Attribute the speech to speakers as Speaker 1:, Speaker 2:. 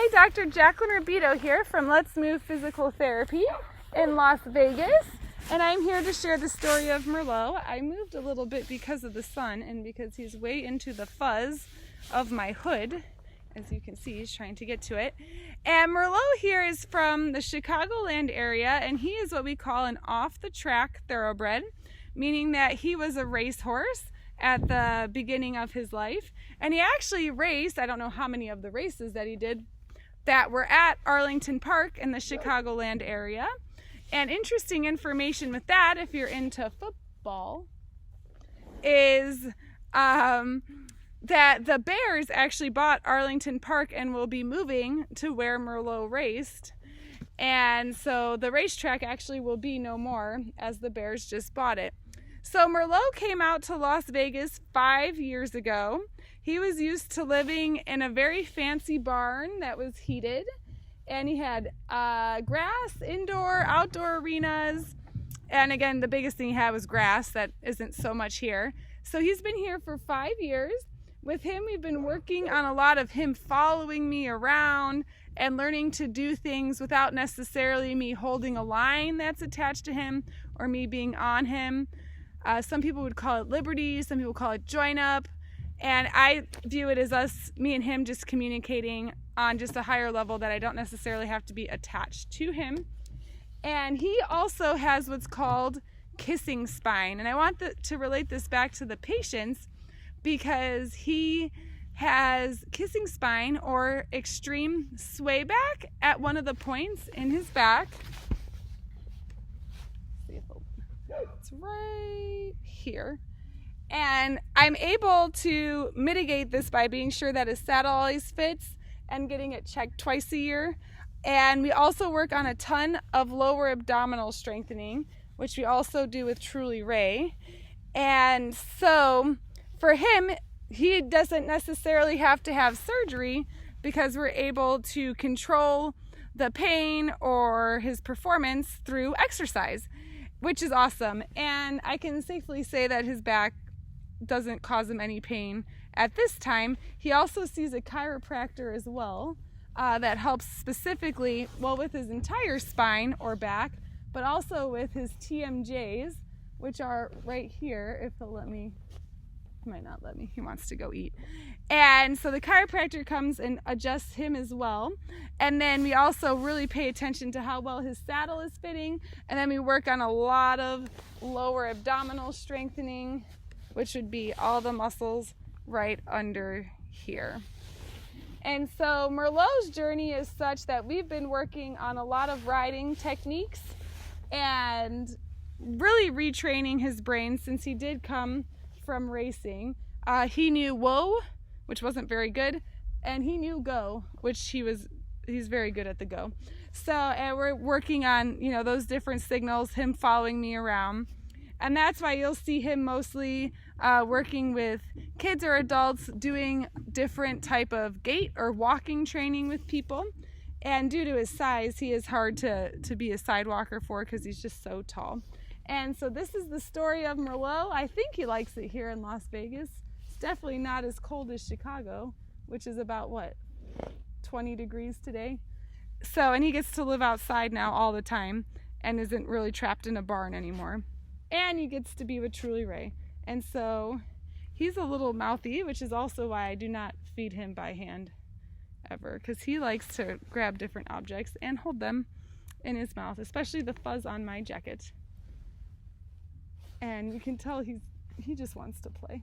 Speaker 1: Hi, Dr. Jacqueline Rubito here from Let's Move Physical Therapy in Las Vegas, and I'm here to share the story of Merlot. I moved a little bit because of the sun and because he's way into the fuzz of my hood. As you can see, he's trying to get to it. And Merlot here is from the Chicagoland area, and he is what we call an off-the-track thoroughbred, meaning that he was a racehorse at the beginning of his life, and he actually raced, I don't know how many of the races that he did that were at Arlington Park in the Chicagoland area. And interesting information with that, if you're into football, is that the Bears actually bought Arlington Park and will be moving to where Merlot raced, and so the racetrack actually will be no more as the Bears just bought it. So Merlot came out to Las Vegas 5 years ago. He was used to living in a very fancy barn that was heated, and he had grass, indoor, outdoor arenas, and again, the biggest thing he had was grass. That isn't so much here. So he's been here for 5 years. With him, we've been working on a lot of him following me around and learning to do things without necessarily me holding a line that's attached to him or me being on him. Some people would call it liberty, some people call it join up, and I view it as me and him just communicating on just a higher level that I don't necessarily have to be attached to him. And he also has what's called kissing spine, and I want to relate this back to the patients because he has kissing spine or extreme sway back at one of the points in his back. It's right here, and I'm able to mitigate this by being sure that his saddle always fits and getting it checked twice a year. And we also work on a ton of lower abdominal strengthening, which we also do with Truly Ray. And so for him, he doesn't necessarily have to have surgery because we're able to control the pain or his performance through exercise, which is awesome. And I can safely say that his back doesn't cause him any pain at this time. He also sees a chiropractor as well that helps specifically, well, with his entire spine or back, but also with his TMJs, which are right here. If he'll let me, he might not let me, he wants to go eat. And so the chiropractor comes and adjusts him as well. And then we also really pay attention to how well his saddle is fitting. And then we work on a lot of lower abdominal strengthening, which would be all the muscles right under here. And so Merlot's journey is such that we've been working on a lot of riding techniques and really retraining his brain since he did come from racing. He knew whoa, which wasn't very good, and he knew go, which he's very good at the go. So and we're working on, those different signals, him following me around. And that's why you'll see him mostly working with kids or adults doing different type of gait or walking training with people. And due to his size, he is hard to be a sidewalker for because he's just so tall. And so this is the story of Merlot. I think he likes it here in Las Vegas. It's definitely not as cold as Chicago, which is about, 20 degrees today. So, and he gets to live outside now all the time and isn't really trapped in a barn anymore. And he gets to be with Truly Ray. And so he's a little mouthy, which is also why I do not feed him by hand ever, because he likes to grab different objects and hold them in his mouth, especially the fuzz on my jacket. And you can tell he just wants to play.